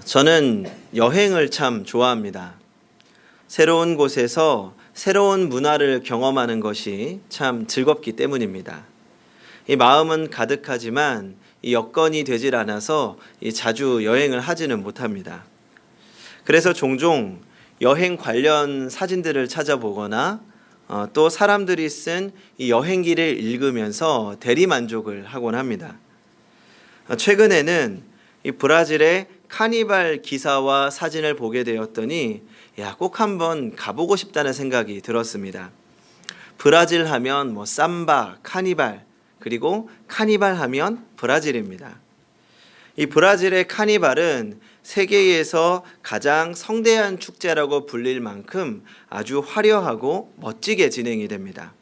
저는 여행을 참 좋아합니다. 새로운 곳에서 새로운 문화를 경험하는 것이 참 즐겁기 때문입니다. 이 마음은 가득하지만 이 여건이 되질 않아서 자주 여행을 하지는 못합니다. 그래서 종종 여행 관련 사진들을 찾아보거나 또 사람들이 쓴 이 여행기를 읽으면서 대리만족을 하곤 합니다. 최근에는 이 브라질의 카니발 기사와 사진을 보게 되었더니 꼭 한번 가보고 싶다는 생각이 들었습니다. 브라질 하면 삼바, 카니발, 그리고 카니발 하면 브라질입니다. 이 브라질의 카니발은 세계에서 가장 성대한 축제라고 불릴 만큼 아주 화려하고 멋지게 진행이 됩니다.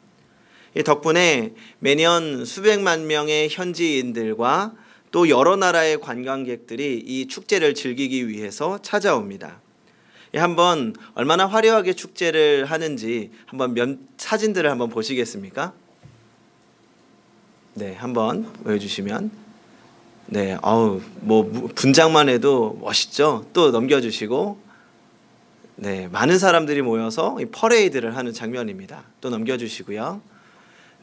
이 덕분에 매년 수백만 명의 현지인들과 또 여러 나라의 관광객들이 이 축제를 즐기기 위해서 찾아옵니다. 한번 얼마나 화려하게 축제를 하는지 한번 사진들을 한번 보시겠습니까? 네, 한번 보여주시면 네, 분장만 해도 멋있죠. 또 넘겨주시고 네, 많은 사람들이 모여서 이 퍼레이드를 하는 장면입니다. 또 넘겨주시고요.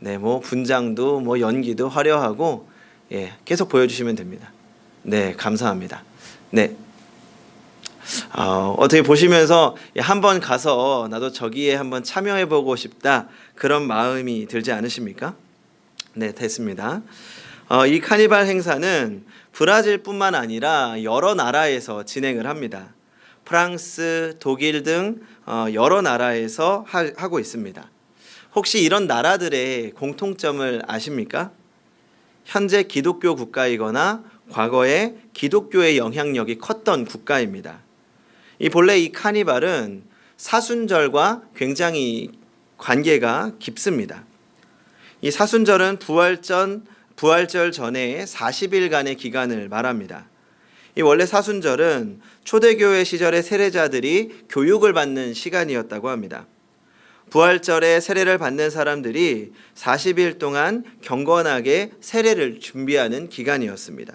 네, 분장도 연기도 화려하고 계속 보여주시면 됩니다. 네, 감사합니다. 네, 어떻게 보시면서 한번 가서 나도 저기에 한번 참여해보고 싶다 그런 마음이 들지 않으십니까? 네, 됐습니다. 이 카니발 행사는 브라질뿐만 아니라 여러 나라에서 진행을 합니다. 프랑스, 독일 등 여러 나라에서 하고 있습니다. 혹시 이런 나라들의 공통점을 아십니까? 현재 기독교 국가이거나 과거에 기독교의 영향력이 컸던 국가입니다. 본래 이 카니발은 사순절과 굉장히 관계가 깊습니다. 이 사순절은 부활절 전에 40일간의 기간을 말합니다. 원래 사순절은 초대교회 시절의 세례자들이 교육을 받는 시간이었다고 합니다. 부활절에 세례를 받는 사람들이 40일 동안 경건하게 세례를 준비하는 기간이었습니다.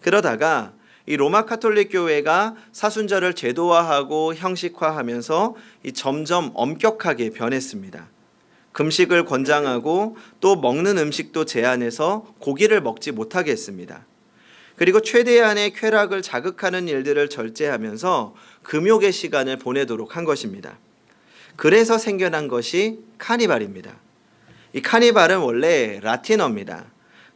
그러다가 이 로마 카톨릭 교회가 사순절을 제도화하고 형식화하면서 점점 엄격하게 변했습니다. 금식을 권장하고 또 먹는 음식도 제한해서 고기를 먹지 못하게 했습니다. 그리고 최대한의 쾌락을 자극하는 일들을 절제하면서 금욕의 시간을 보내도록 한 것입니다. 그래서 생겨난 것이 카니발입니다. 이 카니발은 원래 라틴어입니다.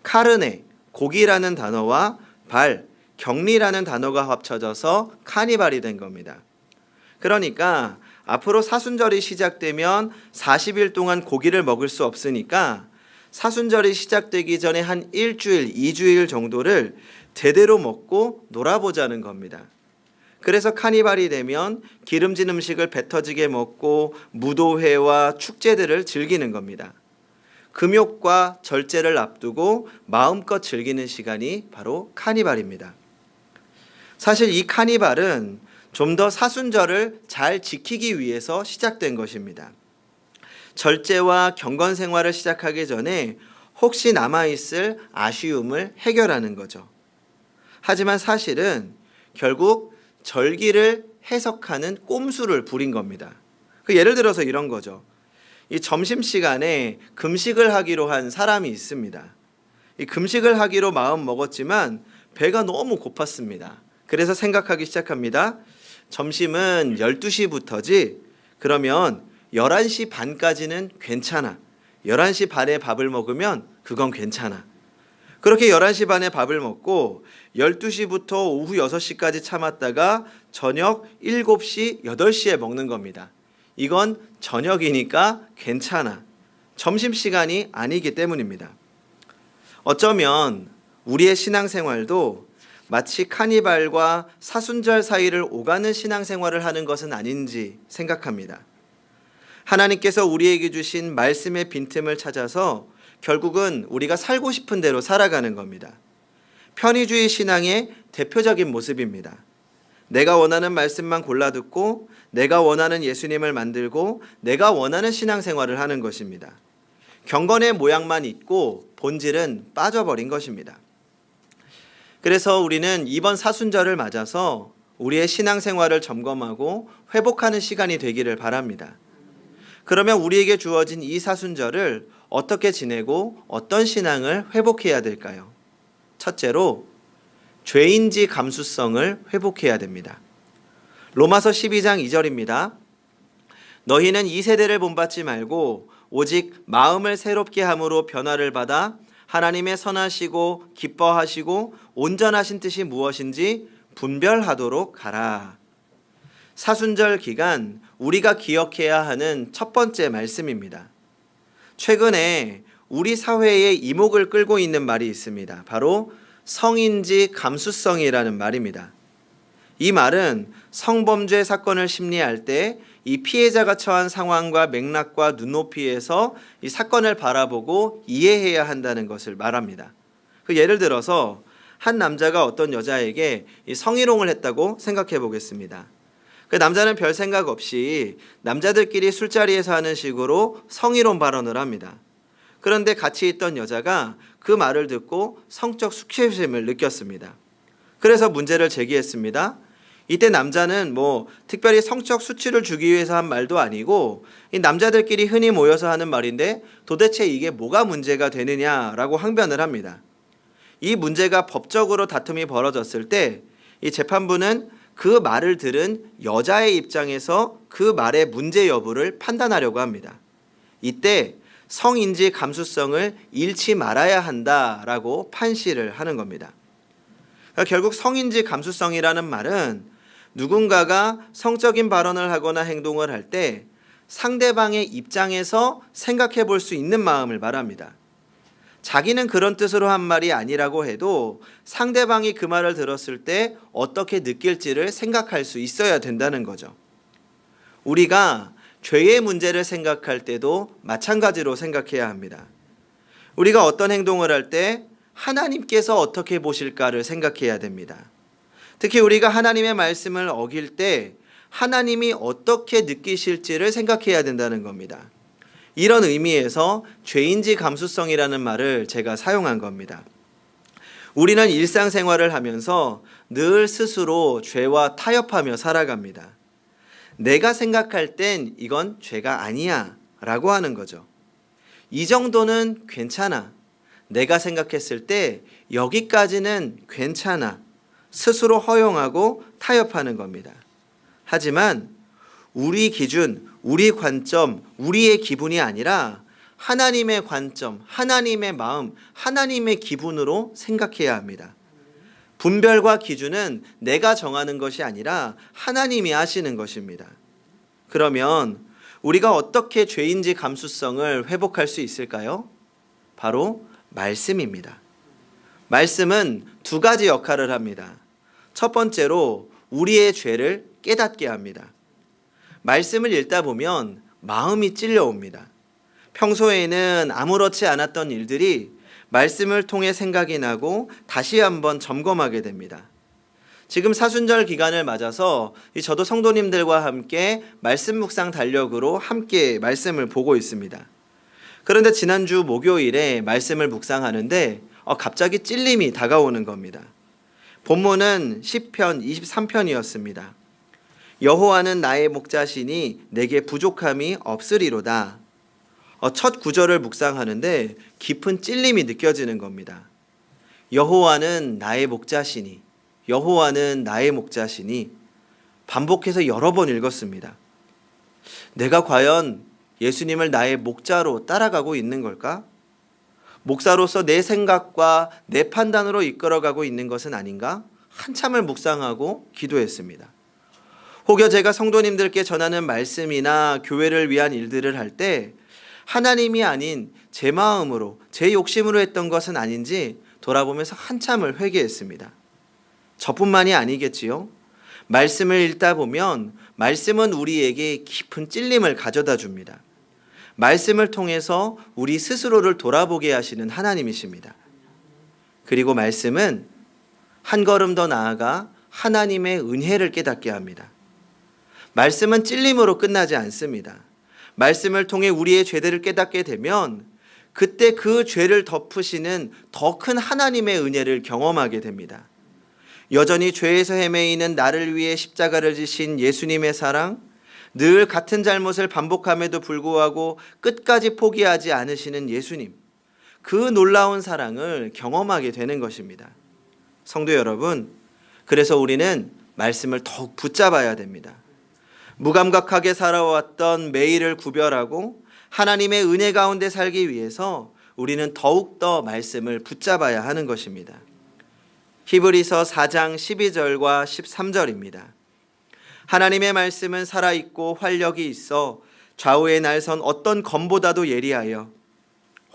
카르네, 고기라는 단어와 발, 격리라는 단어가 합쳐져서 카니발이 된 겁니다. 그러니까 앞으로 사순절이 시작되면 40일 동안 고기를 먹을 수 없으니까 사순절이 시작되기 전에 한 일주일, 2주일 정도를 제대로 먹고 놀아보자는 겁니다. 그래서 카니발이 되면 기름진 음식을 배 터지게 먹고 무도회와 축제들을 즐기는 겁니다. 금욕과 절제를 앞두고 마음껏 즐기는 시간이 바로 카니발입니다. 사실 이 카니발은 좀 더 사순절을 잘 지키기 위해서 시작된 것입니다. 절제와 경건 생활을 시작하기 전에 혹시 남아있을 아쉬움을 해결하는 거죠. 하지만 사실은 결국 절기를 해석하는 꼼수를 부린 겁니다. 예를 들어서 이런 거죠. 이 점심시간에 금식을 하기로 한 사람이 있습니다. 이 금식을 하기로 마음 먹었지만 배가 너무 고팠습니다. 그래서 생각하기 시작합니다. 점심은 12시부터지? 그러면 11시 반까지는 괜찮아. 11시 반에 밥을 먹으면 그건 괜찮아. 그렇게 11시 반에 밥을 먹고 12시부터 오후 6시까지 참았다가 저녁 7시, 8시에 먹는 겁니다. 이건 저녁이니까 괜찮아. 점심시간이 아니기 때문입니다. 어쩌면 우리의 신앙생활도 마치 카니발과 사순절 사이를 오가는 신앙생활을 하는 것은 아닌지 생각합니다. 하나님께서 우리에게 주신 말씀의 빈틈을 찾아서 결국은 우리가 살고 싶은 대로 살아가는 겁니다. 편의주의 신앙의 대표적인 모습입니다. 내가 원하는 말씀만 골라 듣고 내가 원하는 예수님을 만들고 내가 원하는 신앙생활을 하는 것입니다. 경건의 모양만 있고 본질은 빠져버린 것입니다. 그래서 우리는 이번 사순절을 맞아서 우리의 신앙생활을 점검하고 회복하는 시간이 되기를 바랍니다. 그러면 우리에게 주어진 이 사순절을 어떻게 지내고 어떤 신앙을 회복해야 될까요? 첫째로 죄인지 감수성을 회복해야 됩니다. 로마서 12장 2절입니다. 너희는 이 세대를 본받지 말고 오직 마음을 새롭게 함으로 변화를 받아 하나님의 선하시고 기뻐하시고 온전하신 뜻이 무엇인지 분별하도록 하라. 사순절 기간 우리가 기억해야 하는 첫 번째 말씀입니다. 최근에 우리 사회에 이목을 끌고 있는 말이 있습니다. 바로 성인지 감수성이라는 말입니다. 이 말은 성범죄 사건을 심리할 때 이 피해자가 처한 상황과 맥락과 눈높이에서 이 사건을 바라보고 이해해야 한다는 것을 말합니다. 예를 들어서 한 남자가 어떤 여자에게 성희롱을 했다고 생각해 보겠습니다. 그 남자는 별 생각 없이 남자들끼리 술자리에서 하는 식으로 성희롱 발언을 합니다. 그런데 같이 있던 여자가 그 말을 듣고 성적 수치심을 느꼈습니다. 그래서 문제를 제기했습니다. 이때 남자는 특별히 성적 수치를 주기 위해서 한 말도 아니고 이 남자들끼리 흔히 모여서 하는 말인데 도대체 이게 뭐가 문제가 되느냐라고 항변을 합니다. 이 문제가 법적으로 다툼이 벌어졌을 때 이 재판부는 그 말을 들은 여자의 입장에서 그 말의 문제 여부를 판단하려고 합니다. 이때 성인지 감수성을 잃지 말아야 한다라고 판시를 하는 겁니다. 그러니까 결국 성인지 감수성이라는 말은 누군가가 성적인 발언을 하거나 행동을 할 때 상대방의 입장에서 생각해 볼 수 있는 마음을 말합니다. 자기는 그런 뜻으로 한 말이 아니라고 해도 상대방이 그 말을 들었을 때 어떻게 느낄지를 생각할 수 있어야 된다는 거죠. 우리가 죄의 문제를 생각할 때도 마찬가지로 생각해야 합니다. 우리가 어떤 행동을 할 때 하나님께서 어떻게 보실까를 생각해야 됩니다. 특히 우리가 하나님의 말씀을 어길 때 하나님이 어떻게 느끼실지를 생각해야 된다는 겁니다. 이런 의미에서 죄인지 감수성이라는 말을 제가 사용한 겁니다. 우리는 일상생활을 하면서 늘 스스로 죄와 타협하며 살아갑니다. 내가 생각할 땐 이건 죄가 아니야 라고 하는 거죠. 이 정도는 괜찮아. 내가 생각했을 때 여기까지는 괜찮아. 스스로 허용하고 타협하는 겁니다. 하지만 우리 기준, 우리 관점, 우리의 기분이 아니라 하나님의 관점, 하나님의 마음, 하나님의 기분으로 생각해야 합니다. 분별과 기준은 내가 정하는 것이 아니라 하나님이 하시는 것입니다. 그러면 우리가 어떻게 죄인지 감수성을 회복할 수 있을까요? 바로 말씀입니다. 말씀은 두 가지 역할을 합니다. 첫 번째로 우리의 죄를 깨닫게 합니다. 말씀을 읽다 보면 마음이 찔려옵니다. 평소에는 아무렇지 않았던 일들이 말씀을 통해 생각이 나고 다시 한번 점검하게 됩니다. 지금 사순절 기간을 맞아서 저도 성도님들과 함께 말씀 묵상 달력으로 함께 말씀을 보고 있습니다. 그런데 지난주 목요일에 말씀을 묵상하는데 갑자기 찔림이 다가오는 겁니다. 본문은 시편 23편이었습니다. 여호와는 나의 목자시니 내게 부족함이 없으리로다. 첫 구절을 묵상하는데 깊은 찔림이 느껴지는 겁니다. 여호와는 나의 목자시니, 여호와는 나의 목자시니 반복해서 여러 번 읽었습니다. 내가 과연 예수님을 나의 목자로 따라가고 있는 걸까? 목사로서 내 생각과 내 판단으로 이끌어가고 있는 것은 아닌가? 한참을 묵상하고 기도했습니다. 혹여 제가 성도님들께 전하는 말씀이나 교회를 위한 일들을 할 때 하나님이 아닌 제 마음으로, 제 욕심으로 했던 것은 아닌지 돌아보면서 한참을 회개했습니다. 저뿐만이 아니겠지요. 말씀을 읽다 보면 말씀은 우리에게 깊은 찔림을 가져다 줍니다. 말씀을 통해서 우리 스스로를 돌아보게 하시는 하나님이십니다. 그리고 말씀은 한 걸음 더 나아가 하나님의 은혜를 깨닫게 합니다. 말씀은 찔림으로 끝나지 않습니다. 말씀을 통해 우리의 죄들을 깨닫게 되면 그때 그 죄를 덮으시는 더 큰 하나님의 은혜를 경험하게 됩니다. 여전히 죄에서 헤매이는 나를 위해 십자가를 지신 예수님의 사랑, 늘 같은 잘못을 반복함에도 불구하고 끝까지 포기하지 않으시는 예수님, 그 놀라운 사랑을 경험하게 되는 것입니다. 성도 여러분, 그래서 우리는 말씀을 더욱 붙잡아야 됩니다. 무감각하게 살아왔던 매일을 구별하고 하나님의 은혜 가운데 살기 위해서 우리는 더욱더 말씀을 붙잡아야 하는 것입니다. 히브리서 4장 12절과 13절입니다. 하나님의 말씀은 살아있고 활력이 있어 좌우의 날선 어떤 검보다도 예리하여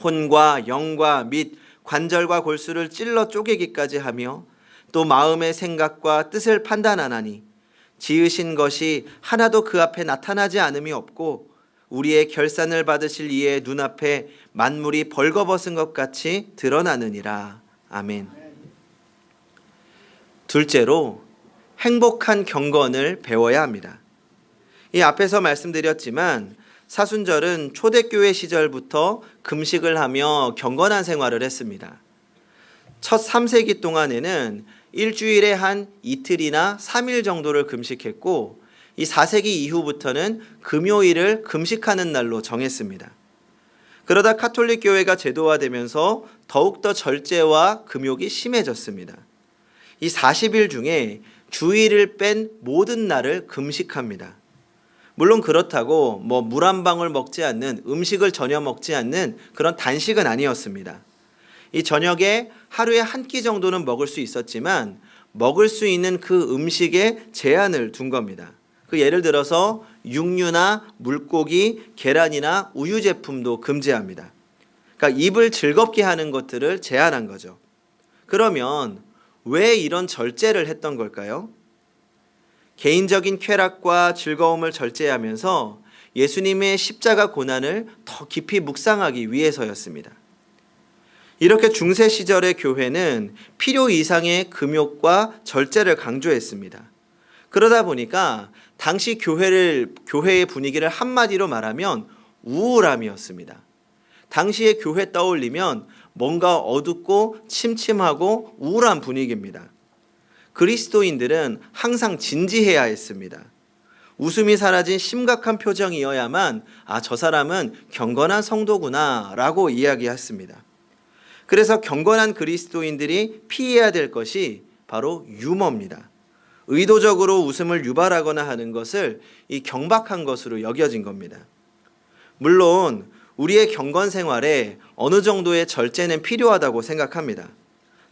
혼과 영과 및 관절과 골수를 찔러 쪼개기까지 하며 또 마음의 생각과 뜻을 판단하나니 지으신 것이 하나도 그 앞에 나타나지 않음이 없고 우리의 결산을 받으실 이의 눈앞에 만물이 벌거벗은 것 같이 드러나느니라. 아멘. 둘째로 행복한 경건을 배워야 합니다. 이 앞에서 말씀드렸지만 사순절은 초대교회 시절부터 금식을 하며 경건한 생활을 했습니다. 첫 3세기 동안에는 일주일에 한 이틀이나 3일 정도를 금식했고 이 4세기 이후부터는 금요일을 금식하는 날로 정했습니다. 그러다 카톨릭 교회가 제도화되면서 더욱더 절제와 금욕이 심해졌습니다. 이 40일 중에 주일을 뺀 모든 날을 금식합니다. 물론 그렇다고 물 한 방울 먹지 않는, 음식을 전혀 먹지 않는 그런 단식은 아니었습니다. 이 저녁에 하루에 한 끼 정도는 먹을 수 있었지만 먹을 수 있는 그 음식에 제한을 둔 겁니다. 그 예를 들어서 육류나 물고기, 계란이나 우유 제품도 금지합니다. 그러니까 입을 즐겁게 하는 것들을 제한한 거죠. 그러면 왜 이런 절제를 했던 걸까요? 개인적인 쾌락과 즐거움을 절제하면서 예수님의 십자가 고난을 더 깊이 묵상하기 위해서였습니다. 이렇게 중세 시절의 교회는 필요 이상의 금욕과 절제를 강조했습니다. 그러다 보니까 당시 교회의 분위기를 한마디로 말하면 우울함이었습니다. 당시의 교회 떠올리면 뭔가 어둡고 침침하고 우울한 분위기입니다. 그리스도인들은 항상 진지해야 했습니다. 웃음이 사라진 심각한 표정이어야만 저 사람은 경건한 성도구나 라고 이야기했습니다. 그래서 경건한 그리스도인들이 피해야 될 것이 바로 유머입니다. 의도적으로 웃음을 유발하거나 하는 것을 이 경박한 것으로 여겨진 겁니다. 물론 우리의 경건 생활에 어느 정도의 절제는 필요하다고 생각합니다.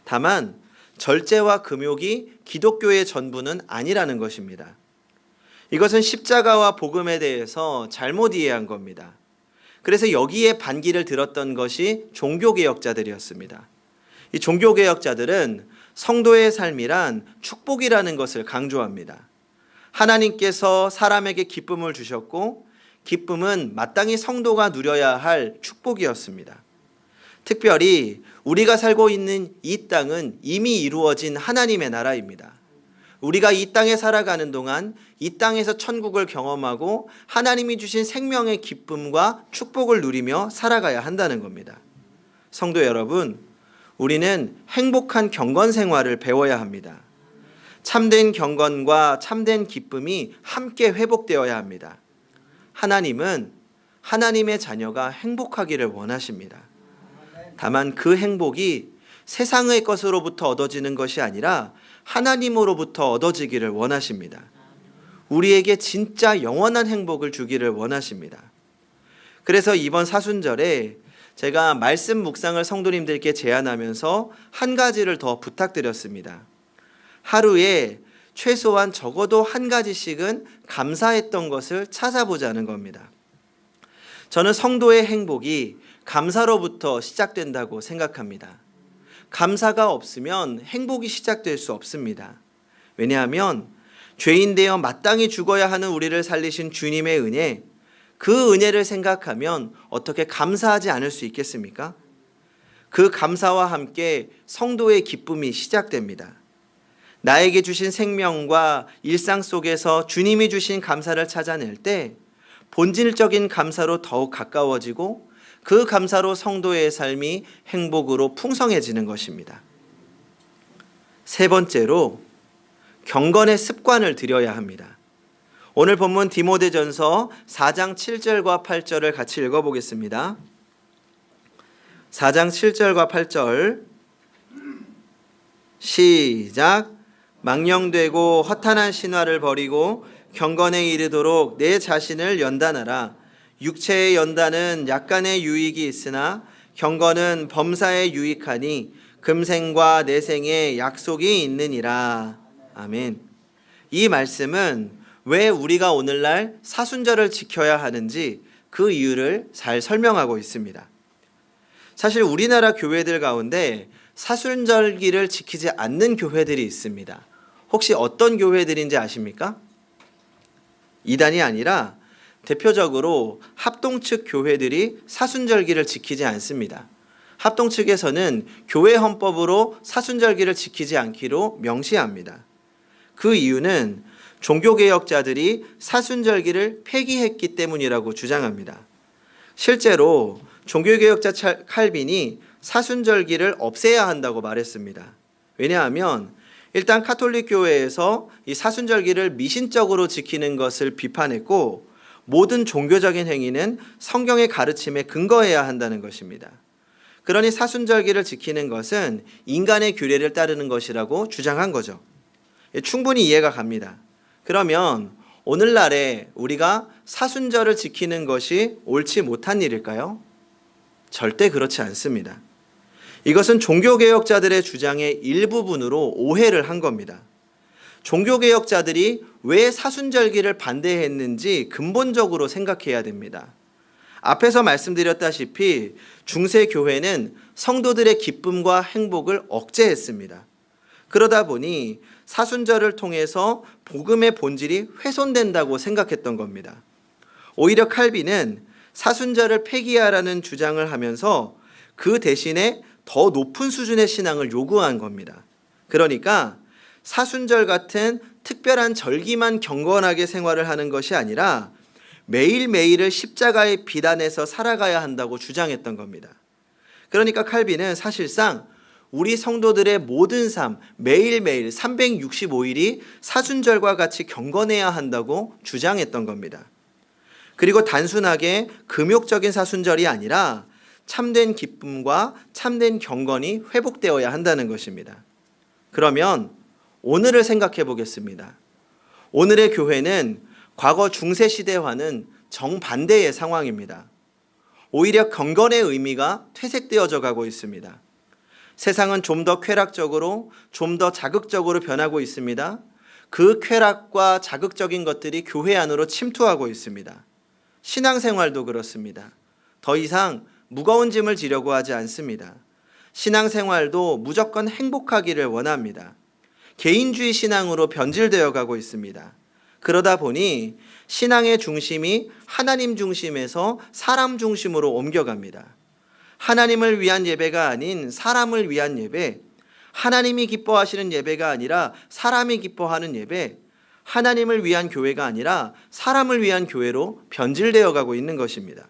다만 절제와 금욕이 기독교의 전부는 아니라는 것입니다. 이것은 십자가와 복음에 대해서 잘못 이해한 겁니다. 그래서 여기에 반기를 들었던 것이 종교개혁자들이었습니다. 이 종교개혁자들은 성도의 삶이란 축복이라는 것을 강조합니다. 하나님께서 사람에게 기쁨을 주셨고 기쁨은 마땅히 성도가 누려야 할 축복이었습니다. 특별히 우리가 살고 있는 이 땅은 이미 이루어진 하나님의 나라입니다. 우리가 이 땅에 살아가는 동안 이 땅에서 천국을 경험하고 하나님이 주신 생명의 기쁨과 축복을 누리며 살아가야 한다는 겁니다. 성도 여러분, 우리는 행복한 경건 생활을 배워야 합니다. 참된 경건과 참된 기쁨이 함께 회복되어야 합니다. 하나님은 하나님의 자녀가 행복하기를 원하십니다. 다만 그 행복이 세상의 것으로부터 얻어지는 것이 아니라 하나님으로부터 얻어지기를 원하십니다. 우리에게 진짜 영원한 행복을 주기를 원하십니다. 그래서 이번 사순절에 제가 말씀 묵상을 성도님들께 제안하면서 한 가지를 더 부탁드렸습니다. 하루에 최소한 적어도 한 가지씩은 감사했던 것을 찾아보자는 겁니다. 저는 성도의 행복이 감사로부터 시작된다고 생각합니다. 감사가 없으면 행복이 시작될 수 없습니다. 왜냐하면 죄인 되어 마땅히 죽어야 하는 우리를 살리신 주님의 은혜, 그 은혜를 생각하면 어떻게 감사하지 않을 수 있겠습니까? 그 감사와 함께 성도의 기쁨이 시작됩니다. 나에게 주신 생명과 일상 속에서 주님이 주신 감사를 찾아낼 때 본질적인 감사로 더욱 가까워지고 그 감사로 성도의 삶이 행복으로 풍성해지는 것입니다. 세 번째로 경건의 습관을 들여야 합니다. 오늘 본문 디모데전서 4장 7절과 8절을 같이 읽어보겠습니다. 4장 7절과 8절 시작. 망령되고 허탄한 신화를 버리고 경건에 이르도록 내 자신을 연단하라. 육체의 연단은 약간의 유익이 있으나 경건은 범사에 유익하니 금생과 내생에 약속이 있느니라. 아멘. 이 말씀은 왜 우리가 오늘날 사순절을 지켜야 하는지 그 이유를 잘 설명하고 있습니다. 사실 우리나라 교회들 가운데 사순절기를 지키지 않는 교회들이 있습니다. 혹시 어떤 교회들인지 아십니까? 이단이 아니라 대표적으로 합동 측 교회들이 사순절기를 지키지 않습니다. 합동 측에서는 교회 헌법으로 사순절기를 지키지 않기로 명시합니다. 그 이유는 종교개혁자들이 사순절기를 폐기했기 때문이라고 주장합니다. 실제로 종교개혁자 칼빈이 사순절기를 없애야 한다고 말했습니다. 왜냐하면 일단 카톨릭 교회에서 이 사순절기를 미신적으로 지키는 것을 비판했고 모든 종교적인 행위는 성경의 가르침에 근거해야 한다는 것입니다. 그러니 사순절기를 지키는 것은 인간의 규례를 따르는 것이라고 주장한 거죠. 충분히 이해가 갑니다. 그러면 오늘날에 우리가 사순절을 지키는 것이 옳지 못한 일일까요? 절대 그렇지 않습니다. 이것은 종교개혁자들의 주장의 일부분으로 오해를 한 겁니다. 종교개혁자들이 왜 사순절기를 반대했는지 근본적으로 생각해야 됩니다. 앞에서 말씀드렸다시피 중세교회는 성도들의 기쁨과 행복을 억제했습니다. 그러다 보니 사순절을 통해서 복음의 본질이 훼손된다고 생각했던 겁니다. 오히려 칼빈은 사순절을 폐기하라는 주장을 하면서 그 대신에 더 높은 수준의 신앙을 요구한 겁니다. 그러니까 사순절 같은 특별한 절기만 경건하게 생활을 하는 것이 아니라 매일매일을 십자가의 비단에서 살아가야 한다고 주장했던 겁니다. 그러니까 칼빈은 사실상 우리 성도들의 모든 삶, 매일매일 365일이 사순절과 같이 경건해야 한다고 주장했던 겁니다. 그리고 단순하게 금욕적인 사순절이 아니라 참된 기쁨과 참된 경건이 회복되어야 한다는 것입니다. 그러면 오늘을 생각해 보겠습니다. 오늘의 교회는 과거 중세시대와는 정반대의 상황입니다. 오히려 경건의 의미가 퇴색되어져 가고 있습니다. 세상은 좀 더 쾌락적으로, 좀 더 자극적으로 변하고 있습니다. 그 쾌락과 자극적인 것들이 교회 안으로 침투하고 있습니다. 신앙생활도 그렇습니다. 더 이상 무거운 짐을 지려고 하지 않습니다. 신앙생활도 무조건 행복하기를 원합니다. 개인주의 신앙으로 변질되어 가고 있습니다. 그러다 보니 신앙의 중심이 하나님 중심에서 사람 중심으로 옮겨갑니다. 하나님을 위한 예배가 아닌 사람을 위한 예배, 하나님이 기뻐하시는 예배가 아니라 사람이 기뻐하는 예배, 하나님을 위한 교회가 아니라 사람을 위한 교회로 변질되어 가고 있는 것입니다.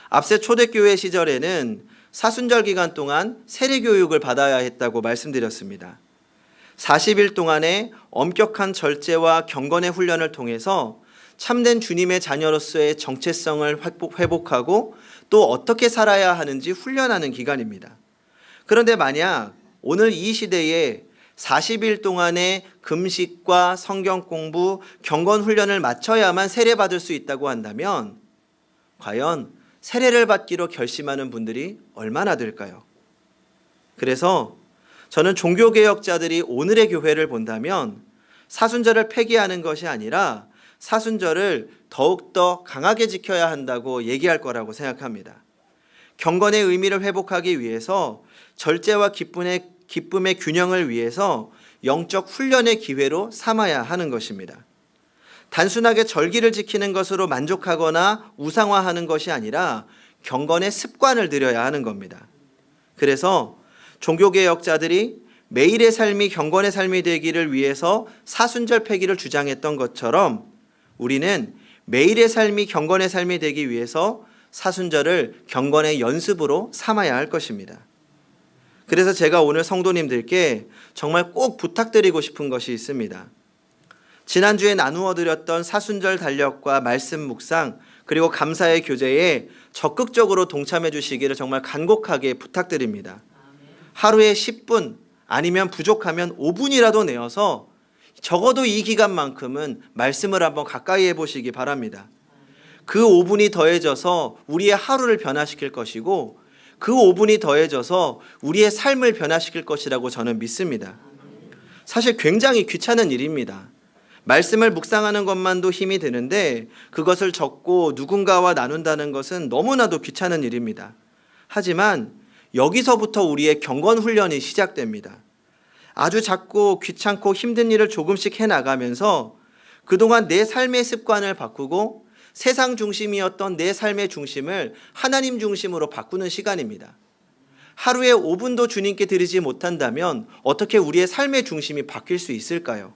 앞세 초대교회 시절에는 사순절 기간 동안 세례교육을 받아야 했다고 말씀드렸습니다. 40일 동안의 엄격한 절제와 경건의 훈련을 통해서 참된 주님의 자녀로서의 정체성을 회복하고 또 어떻게 살아야 하는지 훈련하는 기간입니다. 그런데 만약 오늘 이 시대에 40일 동안의 금식과 성경 공부, 경건 훈련을 마쳐야만 세례받을 수 있다고 한다면 과연 세례를 받기로 결심하는 분들이 얼마나 될까요? 그래서 저는 종교개혁자들이 오늘의 교회를 본다면 사순절을 폐기하는 것이 아니라 사순절을 더욱더 강하게 지켜야 한다고 얘기할 거라고 생각합니다. 경건의 의미를 회복하기 위해서 절제와 기쁨의 균형을 위해서 영적 훈련의 기회로 삼아야 하는 것입니다. 단순하게 절기를 지키는 것으로 만족하거나 우상화하는 것이 아니라 경건의 습관을 들여야 하는 겁니다. 그래서 종교개혁자들이 매일의 삶이 경건의 삶이 되기를 위해서 사순절 폐기를 주장했던 것처럼 우리는 매일의 삶이 경건의 삶이 되기 위해서 사순절을 경건의 연습으로 삼아야 할 것입니다. 그래서 제가 오늘 성도님들께 정말 꼭 부탁드리고 싶은 것이 있습니다. 지난주에 나누어 드렸던 사순절 달력과 말씀 묵상 그리고 감사의 교제에 적극적으로 동참해 주시기를 정말 간곡하게 부탁드립니다. 하루에 10분 아니면 부족하면 5분이라도 내어서 적어도 이 기간만큼은 말씀을 한번 가까이 해보시기 바랍니다. 그 5분이 더해져서 우리의 하루를 변화시킬 것이고 그 5분이 더해져서 우리의 삶을 변화시킬 것이라고 저는 믿습니다. 사실 굉장히 귀찮은 일입니다. 말씀을 묵상하는 것만도 힘이 드는데 그것을 적고 누군가와 나눈다는 것은 너무나도 귀찮은 일입니다. 하지만 여기서부터 우리의 경건 훈련이 시작됩니다. 아주 작고 귀찮고 힘든 일을 조금씩 해나가면서 그동안 내 삶의 습관을 바꾸고 세상 중심이었던 내 삶의 중심을 하나님 중심으로 바꾸는 시간입니다. 하루에 5분도 주님께 드리지 못한다면 어떻게 우리의 삶의 중심이 바뀔 수 있을까요?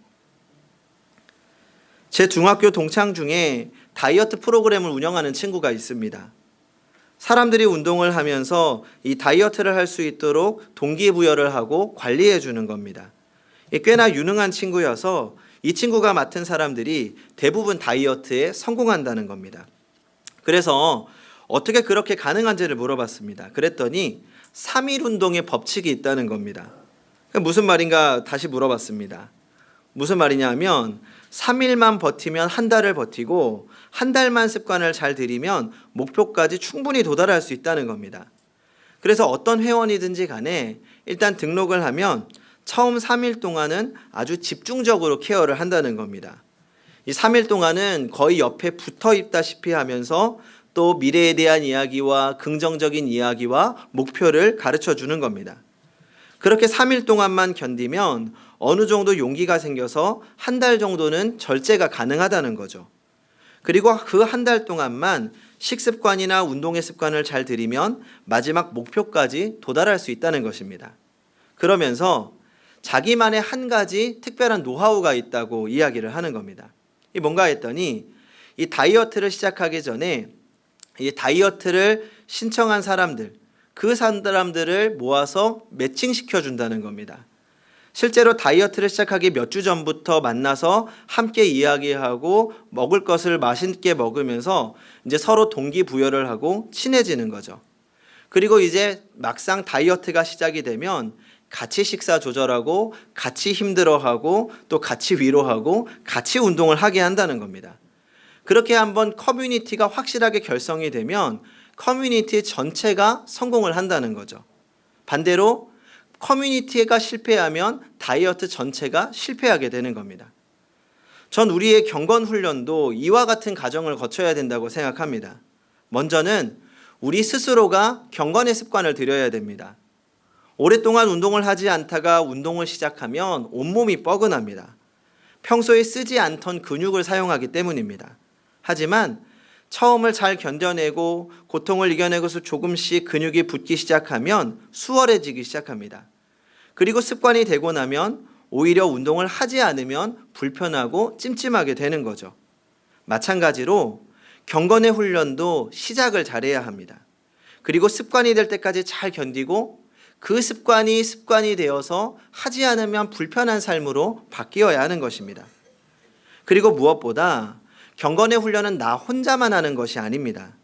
제 중학교 동창 중에 다이어트 프로그램을 운영하는 친구가 있습니다. 사람들이 운동을 하면서 이 다이어트를 할 수 있도록 동기부여를 하고 관리해 주는 겁니다. 꽤나 유능한 친구여서 이 친구가 맡은 사람들이 대부분 다이어트에 성공한다는 겁니다. 그래서 어떻게 그렇게 가능한지를 물어봤습니다. 그랬더니 3일 운동의 법칙이 있다는 겁니다. 무슨 말인가 다시 물어봤습니다. 무슨 말이냐면 3일만 버티면 한 달을 버티고 한 달만 습관을 잘 들이면 목표까지 충분히 도달할 수 있다는 겁니다. 그래서 어떤 회원이든지 간에 일단 등록을 하면 처음 3일 동안은 아주 집중적으로 케어를 한다는 겁니다. 이 3일 동안은 거의 옆에 붙어 있다시피 하면서 또 미래에 대한 이야기와 긍정적인 이야기와 목표를 가르쳐 주는 겁니다. 그렇게 3일 동안만 견디면 어느 정도 용기가 생겨서 한 달 정도는 절제가 가능하다는 거죠. 그리고 그 한 달 동안만 식습관이나 운동의 습관을 잘 들이면 마지막 목표까지 도달할 수 있다는 것입니다. 그러면서 자기만의 한 가지 특별한 노하우가 있다고 이야기를 하는 겁니다. 이 뭔가 했더니 이 다이어트를 시작하기 전에 이 다이어트를 신청한 사람들, 그 사람들을 모아서 매칭시켜 준다는 겁니다. 실제로 다이어트를 시작하기 몇 주 전부터 만나서 함께 이야기하고 먹을 것을 맛있게 먹으면서 이제 서로 동기부여를 하고 친해지는 거죠. 그리고 이제 막상 다이어트가 시작이 되면 같이 식사 조절하고 같이 힘들어하고 또 같이 위로하고 같이 운동을 하게 한다는 겁니다. 그렇게 한번 커뮤니티가 확실하게 결성이 되면 커뮤니티 전체가 성공을 한다는 거죠. 반대로 커뮤니티가 실패하면 다이어트 전체가 실패하게 되는 겁니다. 전 우리의 경건 훈련도 이와 같은 과정을 거쳐야 된다고 생각합니다. 먼저는 우리 스스로가 경건의 습관을 들여야 됩니다. 오랫동안 운동을 하지 않다가 운동을 시작하면 온몸이 뻐근합니다. 평소에 쓰지 않던 근육을 사용하기 때문입니다. 하지만 처음을 잘 견뎌내고 고통을 이겨내고서 조금씩 근육이 붙기 시작하면 수월해지기 시작합니다. 그리고 습관이 되고 나면 오히려 운동을 하지 않으면 불편하고 찜찜하게 되는 거죠. 마찬가지로 경건의 훈련도 시작을 잘해야 합니다. 그리고 습관이 될 때까지 잘 견디고 그 습관이 되어서 하지 않으면 불편한 삶으로 바뀌어야 하는 것입니다. 그리고 무엇보다 경건의 훈련은 나 혼자만 하는 것이 아닙니다.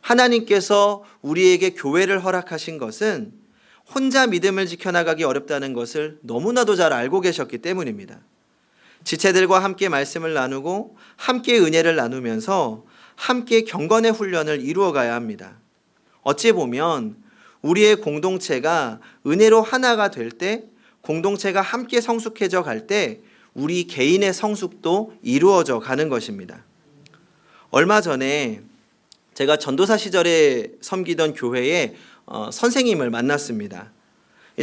하나님께서 우리에게 교회를 허락하신 것은 혼자 믿음을 지켜나가기 어렵다는 것을 너무나도 잘 알고 계셨기 때문입니다. 지체들과 함께 말씀을 나누고 함께 은혜를 나누면서 함께 경건의 훈련을 이루어가야 합니다. 어찌 보면 우리의 공동체가 은혜로 하나가 될 때, 공동체가 함께 성숙해져 갈 때 우리 개인의 성숙도 이루어져 가는 것입니다. 얼마 전에 제가 전도사 시절에 섬기던 교회에 선생님을 만났습니다.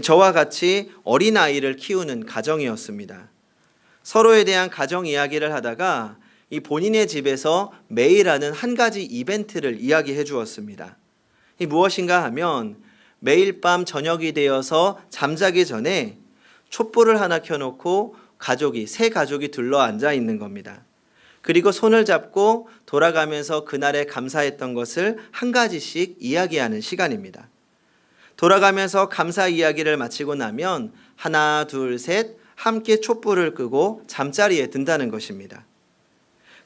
저와 같이 어린아이를 키우는 가정이었습니다. 서로에 대한 가정 이야기를 하다가 이 본인의 집에서 매일 하는 한 가지 이벤트를 이야기해 주었습니다. 이 무엇인가 하면 매일 밤 저녁이 되어서 잠자기 전에 촛불을 하나 켜놓고 새 가족이 둘러 앉아 있는 겁니다. 그리고 손을 잡고 돌아가면서 그날에 감사했던 것을 한 가지씩 이야기하는 시간입니다. 돌아가면서 감사 이야기를 마치고 나면 하나, 둘, 셋 함께 촛불을 끄고 잠자리에 든다는 것입니다.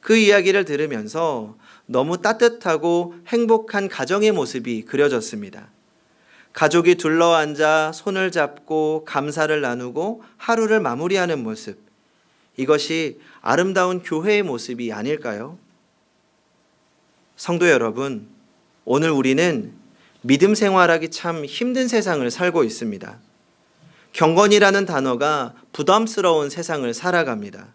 그 이야기를 들으면서 너무 따뜻하고 행복한 가정의 모습이 그려졌습니다. 가족이 둘러앉아 손을 잡고 감사를 나누고 하루를 마무리하는 모습, 이것이 아름다운 교회의 모습이 아닐까요? 성도 여러분, 오늘 우리는 믿음 생활하기 참 힘든 세상을 살고 있습니다. 경건이라는 단어가 부담스러운 세상을 살아갑니다.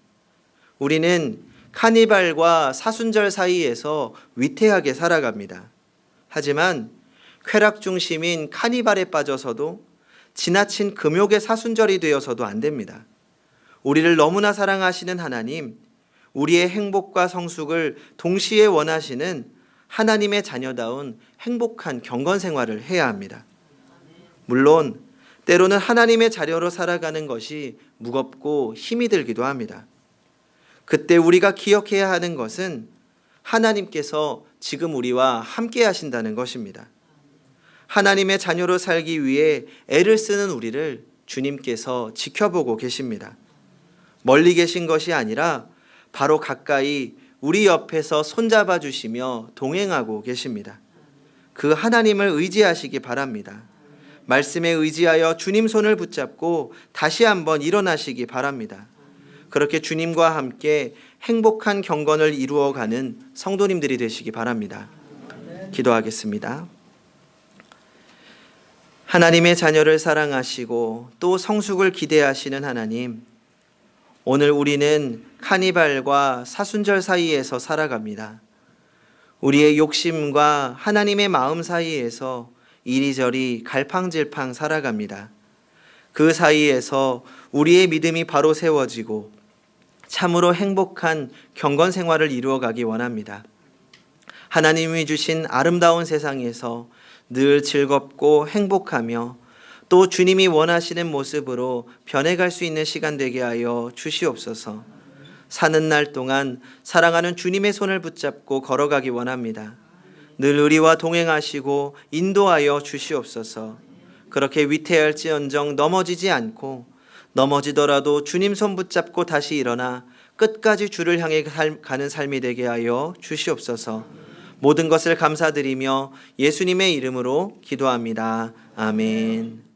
우리는 카니발과 사순절 사이에서 위태하게 살아갑니다. 하지만 쾌락 중심인 카니발에 빠져서도 지나친 금욕의 사순절이 되어서도 안 됩니다. 우리를 너무나 사랑하시는 하나님, 우리의 행복과 성숙을 동시에 원하시는 하나님의 자녀다운 행복한 경건 생활을 해야 합니다. 물론 때로는 하나님의 자녀로 살아가는 것이 무겁고 힘이 들기도 합니다. 그때 우리가 기억해야 하는 것은 하나님께서 지금 우리와 함께 하신다는 것입니다. 하나님의 자녀로 살기 위해 애를 쓰는 우리를 주님께서 지켜보고 계십니다. 멀리 계신 것이 아니라 바로 가까이 우리 옆에서 손잡아 주시며 동행하고 계십니다. 그 하나님을 의지하시기 바랍니다. 말씀에 의지하여 주님 손을 붙잡고 다시 한번 일어나시기 바랍니다. 그렇게 주님과 함께 행복한 경건을 이루어가는 성도님들이 되시기 바랍니다. 기도하겠습니다. 하나님의 자녀를 사랑하시고 또 성숙을 기대하시는 하나님, 오늘 우리는 카니발과 사순절 사이에서 살아갑니다. 우리의 욕심과 하나님의 마음 사이에서 이리저리 갈팡질팡 살아갑니다. 그 사이에서 우리의 믿음이 바로 세워지고 참으로 행복한 경건 생활을 이루어가기 원합니다. 하나님이 주신 아름다운 세상에서 늘 즐겁고 행복하며 또 주님이 원하시는 모습으로 변해갈 수 있는 시간 되게 하여 주시옵소서. 사는 날 동안 사랑하는 주님의 손을 붙잡고 걸어가기 원합니다. 늘 우리와 동행하시고 인도하여 주시옵소서. 그렇게 위태할지언정 넘어지지 않고 넘어지더라도 주님 손 붙잡고 다시 일어나 끝까지 주를 향해 가는 삶이 되게 하여 주시옵소서. 모든 것을 감사드리며 예수님의 이름으로 기도합니다. 아멘.